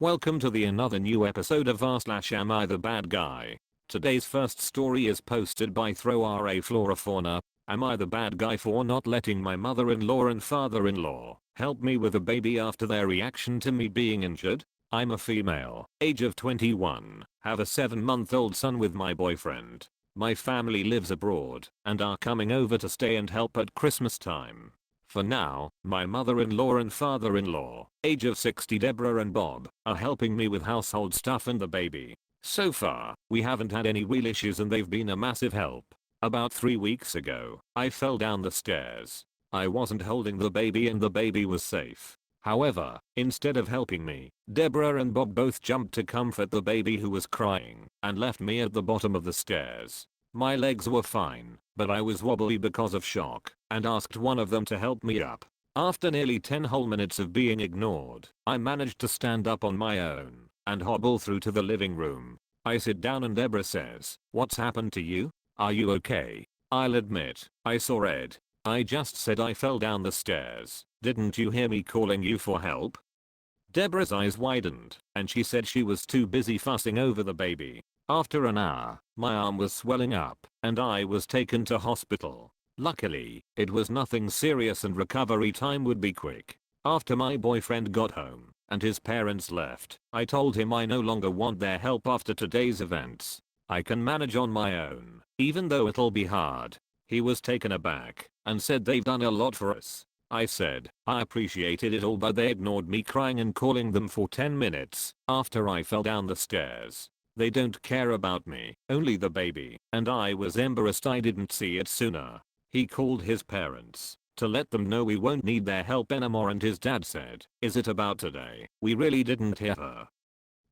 Welcome to the another new episode of r/Am I the Bad Guy? Today's first story is posted by Flora Fauna. Am I the bad guy for not letting my mother-in-law and father-in-law help me with a baby after their reaction to me being injured? I'm a female, age of 21, have a 7-month-old son with my boyfriend. My family lives abroad and are coming over to stay and help at Christmas time. For now, my mother-in-law and father-in-law, age of 60 Deborah and Bob, are helping me with household stuff and the baby. So far, we haven't had any real issues and they've been a massive help. About 3 weeks ago, I fell down the stairs. I wasn't holding the baby and the baby was safe. However, instead of helping me, Deborah and Bob both jumped to comfort the baby who was crying and left me at the bottom of the stairs. My legs were fine, but I was wobbly because of shock and asked one of them to help me up. After nearly 10 whole minutes of being ignored, I managed to stand up on my own and hobble through to the living room. I sit down and Deborah says, "What's happened to you? Are you okay?" I'll admit, I saw red. I just said I fell down the stairs. Didn't you hear me calling you for help? Deborah's eyes widened and she said she was too busy fussing over the baby. After an hour, my arm was swelling up and I was taken to hospital. Luckily, it was nothing serious and recovery time would be quick. After my boyfriend got home and his parents left, I told him I no longer want their help after today's events. I can manage on my own, even though it'll be hard. He was taken aback and said they've done a lot for us. I said I appreciated it all, but they ignored me crying and calling them for 10 minutes after I fell down the stairs. They don't care about me, only the baby, and I was embarrassed I didn't see it sooner. He called his parents to let them know we won't need their help anymore and his dad said, "Is it about today?" We really didn't hear her.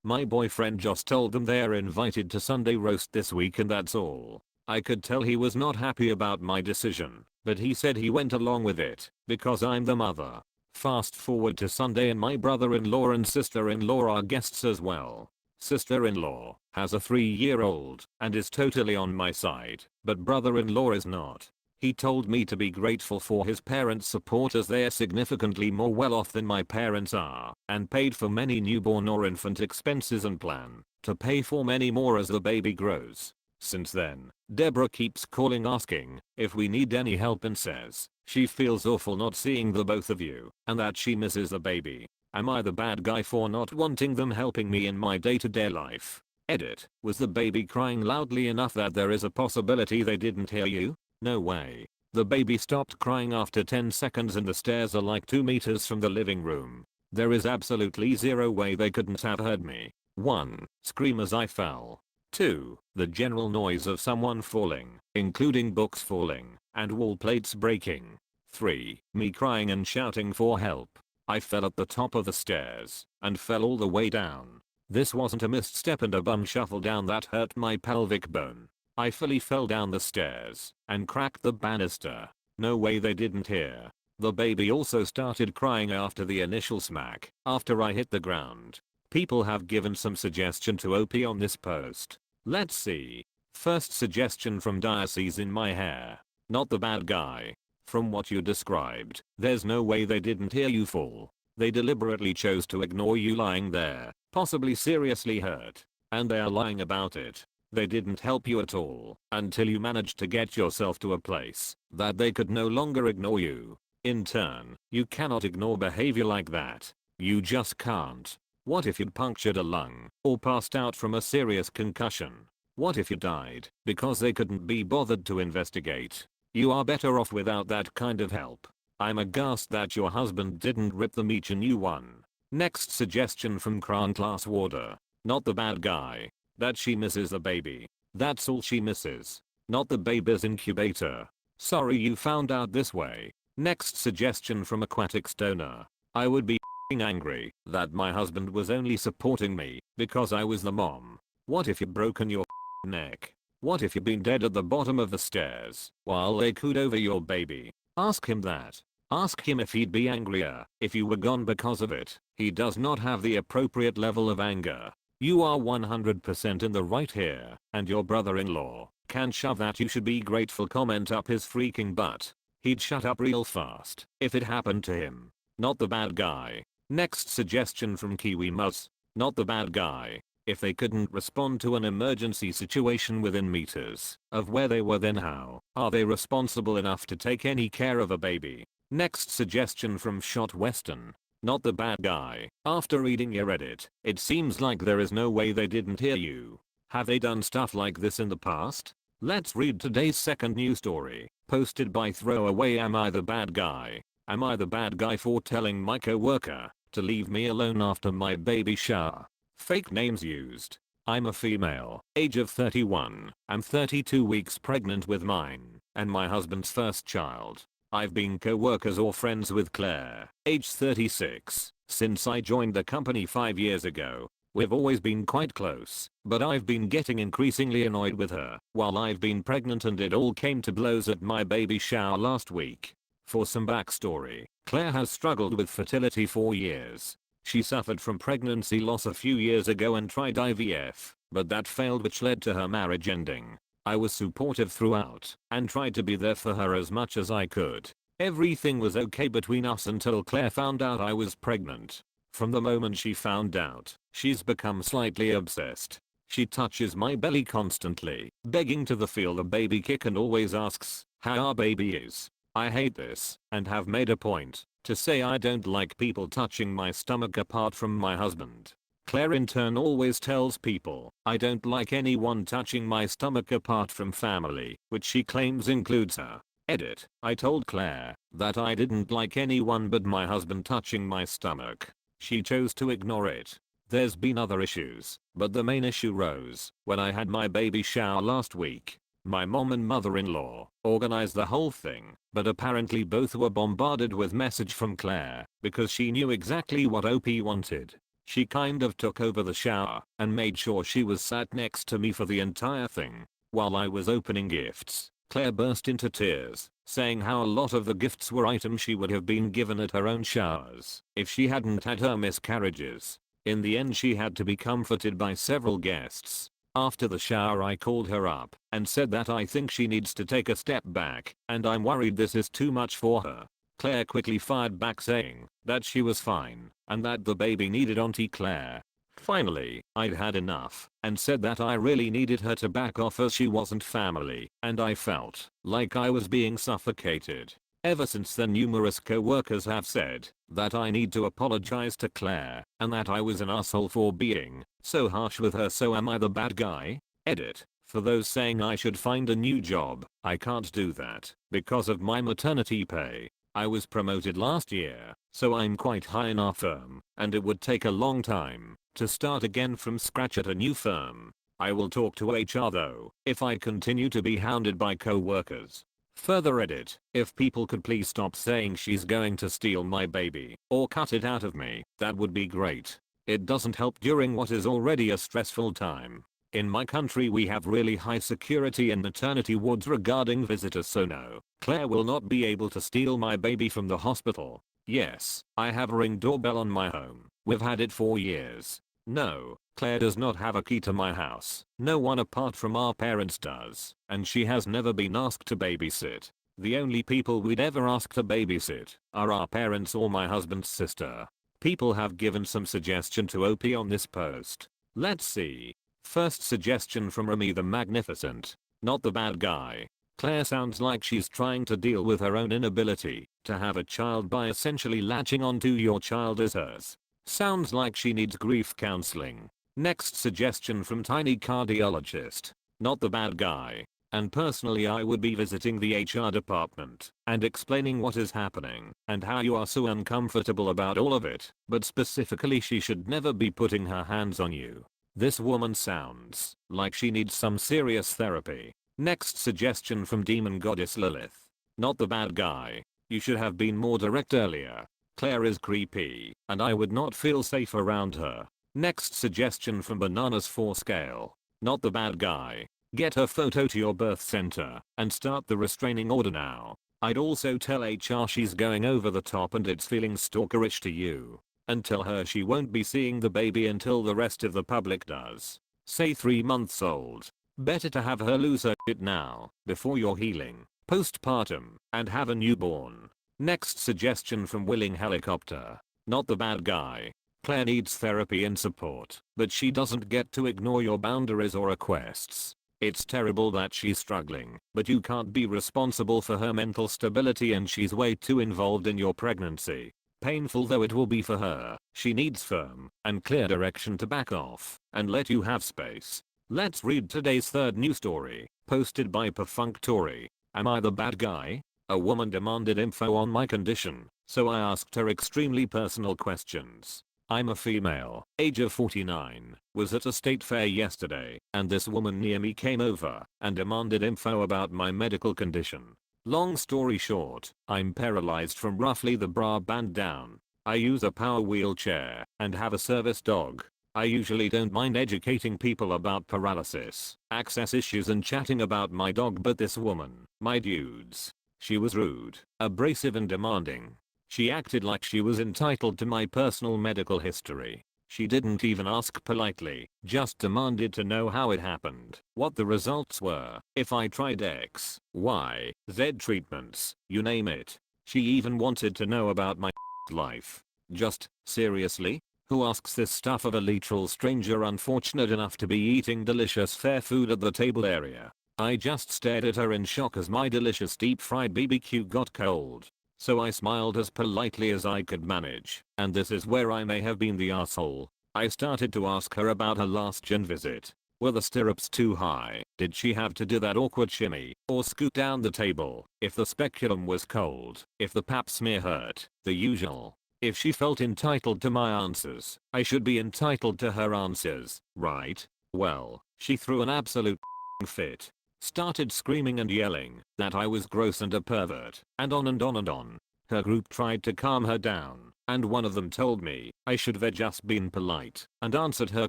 My boyfriend just told them they're invited to Sunday roast this week and that's all. I could tell he was not happy about my decision, but he said he went along with it because I'm the mother. Fast forward to Sunday and my brother-in-law and sister-in-law are guests as well. Sister-in-law has a 3-year-old and is totally on my side, but brother-in-law is not. He told me to be grateful for his parents' support as they are significantly more well off than my parents are and paid for many newborn or infant expenses and plan to pay for many more as the baby grows. Since then, Deborah keeps calling asking if we need any help and says she feels awful not seeing the both of you and that she misses the baby. Am I the bad guy for not wanting them helping me in my day-to-day life? Edit. Was the baby crying loudly enough that there is a possibility they didn't hear you? No way. The baby stopped crying after 10 seconds and the stairs are like 2 meters from the living room. There is absolutely zero way they couldn't have heard me. 1. Scream as I fell. 2. The general noise of someone falling, including books falling and wall plates breaking. 3. Me crying and shouting for help. I fell at the top of the stairs and fell all the way down. This wasn't a misstep and a bum shuffle down that hurt my pelvic bone. I fully fell down the stairs and cracked the banister. No way they didn't hear. The baby also started crying after the initial smack after I hit the ground. People have given some suggestion to OP on this post. Let's see. First suggestion from Diocese in my hair. Not the bad guy. From what you described, there's no way they didn't hear you fall. They deliberately chose to ignore you lying there, possibly seriously hurt. And they are lying about it. They didn't help you at all until you managed to get yourself to a place that they could no longer ignore you. In turn, you cannot ignore behavior like that. You just can't. What if you'd punctured a lung or passed out from a serious concussion? What if you died because they couldn't be bothered to investigate? You are better off without that kind of help. I'm aghast that your husband didn't rip them each a new one. Next suggestion from Crown Class Warder. Not the bad guy. That she misses the baby. That's all she misses. Not the baby's incubator. Sorry you found out this way. Next suggestion from Aquatic Stoner. I would be angry that my husband was only supporting me because I was the mom. What if you'd broken your neck? What if you'd been dead at the bottom of the stairs while they cooed over your baby? Ask him that. Ask him if he'd be angrier if you were gone because of it. He does not have the appropriate level of anger. You are 100% in the right here, and your brother-in-law can shove that you should be grateful comment up his freaking butt. He'd shut up real fast if it happened to him. Not the bad guy. Next suggestion from Kiwi Mus. not the bad guy. If they couldn't respond to an emergency situation within meters of where they were, then how are they responsible enough to take any care of a baby? Next suggestion from Shot Western, not the bad guy. After reading your edit, it seems like there is no way they didn't hear you. Have they done stuff like this in the past? Let's read today's second news story, posted by Throwaway. Am I the bad guy? Am I the bad guy for telling my coworker to leave me alone after my baby shower? Fake names used. I'm a female, age of 31. I'm 32 weeks pregnant with mine and my husband's first child. I've been co-workers or friends with Claire, age 36, since I joined the company 5 years ago. We've always been quite close, but I've been getting increasingly annoyed with her while I've been pregnant, and it all came to blows at my baby shower last week. For some backstory, Claire has struggled with fertility for years. She suffered from pregnancy loss a few years ago and tried IVF, but that failed, which led to her marriage ending. I was supportive throughout and tried to be there for her as much as I could. Everything was okay between us until Claire found out I was pregnant. From the moment she found out, she's become slightly obsessed. She touches my belly constantly, begging to feel the baby kick, and always asks how our baby is. I hate this and have made a point to say I don't like people touching my stomach apart from my husband. Claire in turn always tells people I don't like anyone touching my stomach apart from family, which she claims includes her. Edit. I told Claire that I didn't like anyone but my husband touching my stomach. She chose to ignore it. There's been other issues, but the main issue rose when I had my baby shower last week. My mom and mother-in-law organized the whole thing, but apparently both were bombarded with message from Claire because she knew exactly what OP wanted. She kind of took over the shower and made sure she was sat next to me for the entire thing. While I was opening gifts, Claire burst into tears, saying how a lot of the gifts were items she would have been given at her own showers if she hadn't had her miscarriages. In the end, she had to be comforted by several guests. After the shower, I called her up and said that I think she needs to take a step back and I'm worried this is too much for her. Claire quickly fired back, saying that she was fine and that the baby needed Auntie Claire. Finally, I'd had enough and said that I really needed her to back off as she wasn't family and I felt like I was being suffocated. Ever since then, numerous co-workers have said that I need to apologize to Claire and that I was an asshole for being so harsh with her. So am I the bad guy? Edit. For those saying I should find a new job, I can't do that because of my maternity pay. I was promoted last year, so I'm quite high in our firm, and it would take a long time to start again from scratch at a new firm. I will talk to HR though if I continue to be hounded by co-workers. Further edit. If people could please stop saying she's going to steal my baby or cut it out of me, that would be great. It doesn't help during what is already a stressful time. In my country we have really high security in maternity wards regarding visitors, so no, Claire will not be able to steal my baby from the hospital. Yes, I have a Ring doorbell on my home. We've had it for years. No, Claire does not have a key to my house. No one apart from our parents does, and she has never been asked to babysit. The only people we'd ever ask to babysit are our parents or my husband's sister. People have given some suggestion to OP on this post. Let's see. First suggestion from Remy the Magnificent, not the bad guy. Claire sounds like she's trying to deal with her own inability to have a child by essentially latching onto your child as hers. Sounds like she needs grief counseling. Next suggestion from Tiny Cardiologist, not the bad guy. And personally, I would be visiting the HR department and explaining what is happening and how you are so uncomfortable about all of it, but specifically she should never be putting her hands on you. This woman sounds like she needs some serious therapy. Next suggestion from Demon Goddess Lilith, not the bad guy. You should have been more direct earlier. Claire is creepy and I would not feel safe around her. Next suggestion from Bananas 4 Scale, not the bad guy. Get her photo to your birth center and start the restraining order now. I'd also tell HR she's going over the top and it's feeling stalkerish to you. And tell her she won't be seeing the baby until the rest of the public does. Say 3 months old. Better to have her lose her shit now before you're healing, postpartum, and have a newborn. Next suggestion from Willing Helicopter, not the bad guy. Claire needs therapy and support, but she doesn't get to ignore your boundaries or requests. It's terrible that she's struggling, but you can't be responsible for her mental stability and she's way too involved in your pregnancy. Painful though it will be for her, she needs firm and clear direction to back off and let you have space. Let's read today's third news story, posted by Perfunctory. Am I the bad guy? A woman demanded info on my condition, so I asked her extremely personal questions. I'm a female, age of 49, was at a state fair yesterday, and this woman near me came over and demanded info about my medical condition. Long story short, I'm paralyzed from roughly the bra band down. I use a power wheelchair and have a service dog. I usually don't mind educating people about paralysis, access issues and chatting about my dog, but this woman, my dudes, she was rude, abrasive and demanding. She acted like she was entitled to my personal medical history. She didn't even ask politely, just demanded to know how it happened, what the results were, if I tried X, Y, Z treatments, you name it. She even wanted to know about my life. Just, seriously? Who asks this stuff of a literal stranger unfortunate enough to be eating delicious fair food at the table area? I just stared at her in shock as my delicious deep fried BBQ got cold. So I smiled as politely as I could manage, and this is where I may have been the asshole. I started to ask her about her last gym visit. Were the stirrups too high? Did she have to do that awkward shimmy or scoot down the table? If the speculum was cold? If the pap smear hurt? The usual. If she felt entitled to my answers, I should be entitled to her answers, right? Well, she threw an absolute fit. Started screaming and yelling that I was gross and a pervert, and on and on and on. Her group tried to calm her down, and one of them told me I should have just been polite and answered her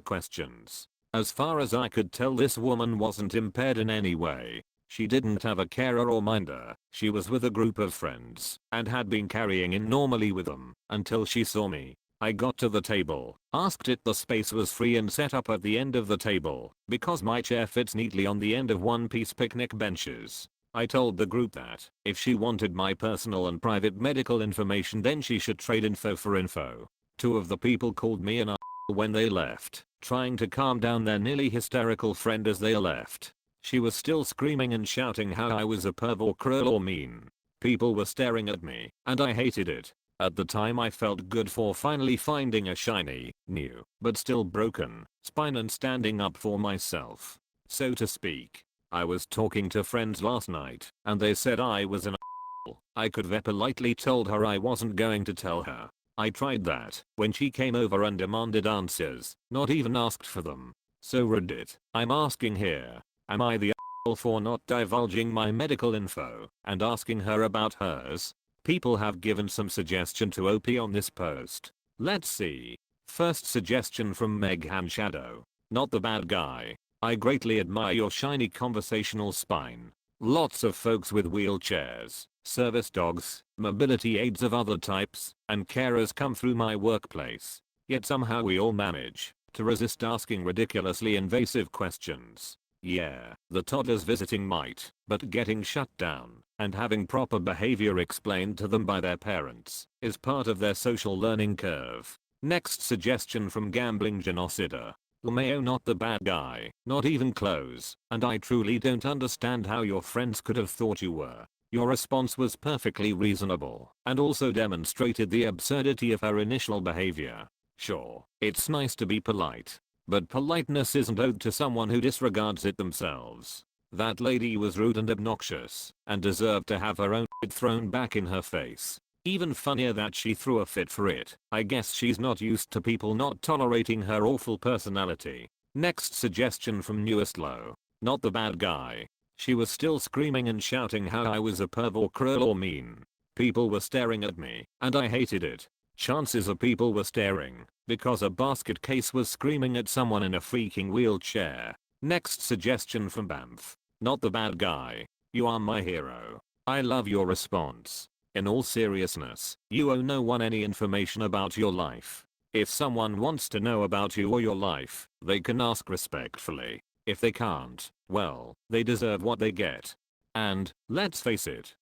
questions. As far as I could tell, this woman wasn't impaired in any way. She didn't have a carer or minder. She was with a group of friends and had been carrying in normally with them until she saw me. I got to the table, asked if the space was free and set up at the end of the table because my chair fits neatly on the end of one-piece picnic benches. I told the group that if she wanted my personal and private medical information then she should trade info for info. Two of the people called me an asshole when they left, trying to calm down their nearly hysterical friend as they left. She was still screaming and shouting how I was a perv or cruel or mean. People were staring at me, and I hated it. At the time I felt good for finally finding a shiny, new, but still broken, spine and standing up for myself, so to speak. I was talking to friends last night, and they said I was an asshole. I could have politely told her I wasn't going to tell her. I tried that when she came over and demanded answers, not even asked for them. So read it. I'm asking here, am I the asshole for not divulging my medical info and asking her about hers? People have given some suggestion to OP on this post. Let's see. First suggestion from Meghan Shadow. Not the bad guy. I greatly admire your shiny conversational spine. Lots of folks with wheelchairs, service dogs, mobility aids of other types, and carers come through my workplace. Yet somehow we all manage to resist asking ridiculously invasive questions. Yeah, the toddlers visiting might, but getting shut down and having proper behavior explained to them by their parents is part of their social learning curve. Next suggestion from Gambling Genocida. LMAO, not the bad guy, not even close, and I truly don't understand how your friends could have thought you were. Your response was perfectly reasonable and also demonstrated the absurdity of her initial behavior. Sure, it's nice to be polite, but politeness isn't owed to someone who disregards it themselves. That lady was rude and obnoxious and deserved to have her own shit thrown back in her face. Even funnier that she threw a fit for it. I guess she's not used to people not tolerating her awful personality. Next suggestion from Newest Low. Not the bad guy. She was still screaming and shouting how I was a perv or cruel or mean. People were staring at me, and I hated it. Chances are people were staring because a basket case was screaming at someone in a freaking wheelchair. Next suggestion from Bamf. Not the bad guy. You are my hero. I love your response. In all seriousness, you owe no one any information about your life. If someone wants to know about you or your life, they can ask respectfully. If they can't, well, they deserve what they get. And, let's face it,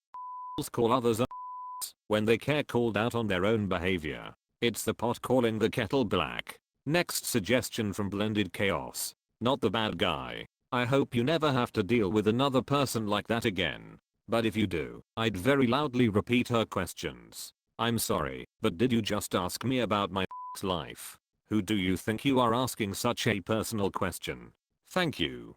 call others when they care called out on their own behavior. It's the pot calling the kettle black. Next suggestion from Blended Chaos. Not the bad guy. I hope you never have to deal with another person like that again. But if you do, I'd very loudly repeat her questions. I'm sorry, but did you just ask me about my life? Who do you think you are asking such a personal question? Thank you.